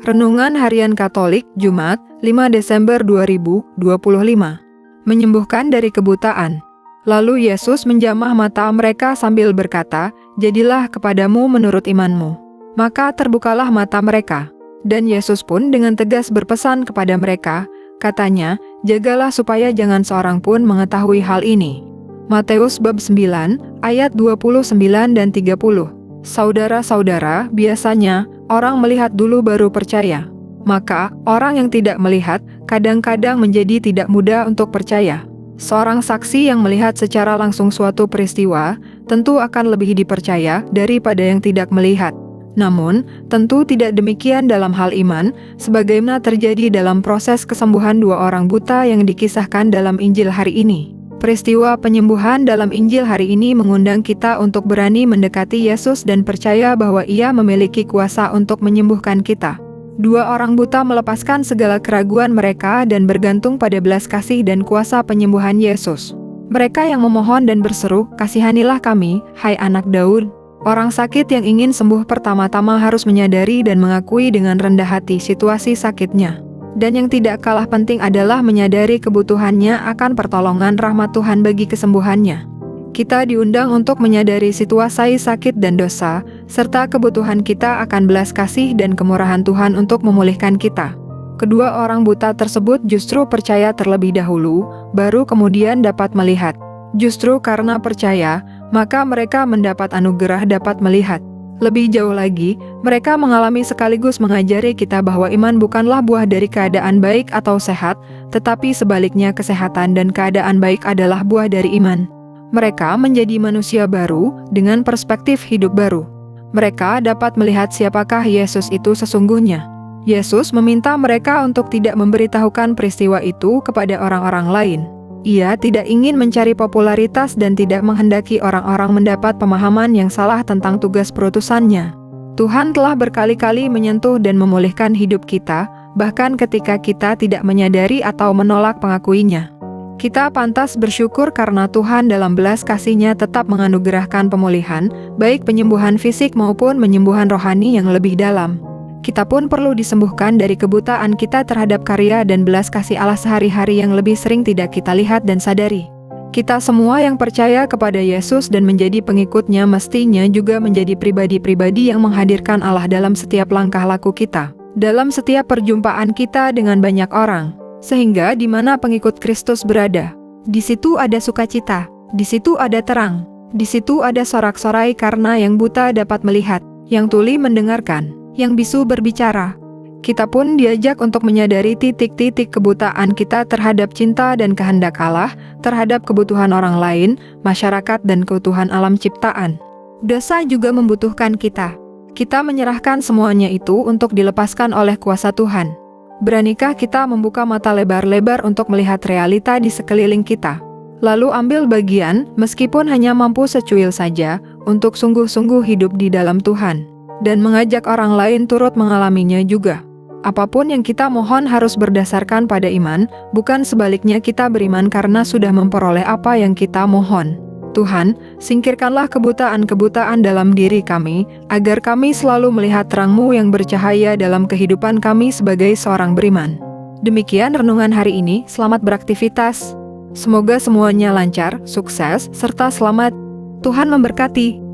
Renungan Harian Katolik, Jumat, 5 Desember 2025. Menyembuhkan dari kebutaan. Lalu Yesus menjamah mata mereka sambil berkata, "Jadilah kepadamu menurut imanmu." Maka terbukalah mata mereka. Dan Yesus pun dengan tegas berpesan kepada mereka, katanya, "Jagalah supaya jangan seorang pun mengetahui hal ini." Matius bab 9, ayat 29 dan 30. Saudara-saudara, biasanya orang melihat dulu baru percaya. Maka, orang yang tidak melihat kadang-kadang menjadi tidak mudah untuk percaya. Seorang saksi yang melihat secara langsung suatu peristiwa tentu akan lebih dipercaya daripada yang tidak melihat. Namun, tentu tidak demikian dalam hal iman, sebagaimana terjadi dalam proses kesembuhan dua orang buta yang dikisahkan dalam Injil hari ini. Peristiwa penyembuhan dalam Injil hari ini mengundang kita untuk berani mendekati Yesus dan percaya bahwa Ia memiliki kuasa untuk menyembuhkan kita. Dua orang buta melepaskan segala keraguan mereka dan bergantung pada belas kasih dan kuasa penyembuhan Yesus. Mereka yang memohon dan berseru, "Kasihanilah kami, hai anak Daud." Orang sakit yang ingin sembuh pertama-tama harus menyadari dan mengakui dengan rendah hati situasi sakitnya. Dan yang tidak kalah penting adalah menyadari kebutuhannya akan pertolongan rahmat Tuhan bagi kesembuhannya. Kita diundang untuk menyadari situasi sakit dan dosa, serta kebutuhan kita akan belas kasih dan kemurahan Tuhan untuk memulihkan kita. Kedua orang buta tersebut justru percaya terlebih dahulu, baru kemudian dapat melihat. Justru karena percaya, maka mereka mendapat anugerah dapat melihat. Lebih jauh lagi, mereka mengalami sekaligus mengajari kita bahwa iman bukanlah buah dari keadaan baik atau sehat, tetapi sebaliknya kesehatan dan keadaan baik adalah buah dari iman. Mereka menjadi manusia baru dengan perspektif hidup baru. Mereka dapat melihat siapakah Yesus itu sesungguhnya. Yesus meminta mereka untuk tidak memberitahukan peristiwa itu kepada orang-orang lain. Ia tidak ingin mencari popularitas dan tidak menghendaki orang-orang mendapat pemahaman yang salah tentang tugas perutusannya. Tuhan telah berkali-kali menyentuh dan memulihkan hidup kita, bahkan ketika kita tidak menyadari atau menolak pengakuinya. Kita pantas bersyukur karena Tuhan dalam belas kasih-Nya tetap menganugerahkan pemulihan, baik penyembuhan fisik maupun penyembuhan rohani yang lebih dalam. Kita pun perlu disembuhkan dari kebutaan kita terhadap karya dan belas kasih Allah sehari-hari yang lebih sering tidak kita lihat dan sadari. Kita semua yang percaya kepada Yesus dan menjadi pengikutnya mestinya juga menjadi pribadi-pribadi yang menghadirkan Allah dalam setiap langkah laku kita, dalam setiap perjumpaan kita dengan banyak orang, sehingga di mana pengikut Kristus berada, di situ ada sukacita, di situ ada terang, di situ ada sorak-sorai karena yang buta dapat melihat, yang tuli mendengarkan, yang bisu berbicara. Kita pun diajak untuk menyadari titik-titik kebutaan kita terhadap cinta dan kehendak Allah, terhadap kebutuhan orang lain, masyarakat dan keutuhan alam ciptaan. Dosa juga membutuhkan kita. Kita menyerahkan semuanya itu untuk dilepaskan oleh kuasa Tuhan. Beranikah kita membuka mata lebar-lebar untuk melihat realita di sekeliling kita? Lalu ambil bagian, meskipun hanya mampu secuil saja, untuk sungguh-sungguh hidup di dalam Tuhan. Dan mengajak orang lain turut mengalaminya juga. Apapun yang kita mohon harus berdasarkan pada iman, bukan sebaliknya kita beriman karena sudah memperoleh apa yang kita mohon. Tuhan, singkirkanlah kebutaan-kebutaan dalam diri kami, agar kami selalu melihat terang-Mu yang bercahaya dalam kehidupan kami sebagai seorang beriman. Demikian renungan hari ini, selamat beraktivitas. Semoga semuanya lancar, sukses, serta selamat. Tuhan memberkati.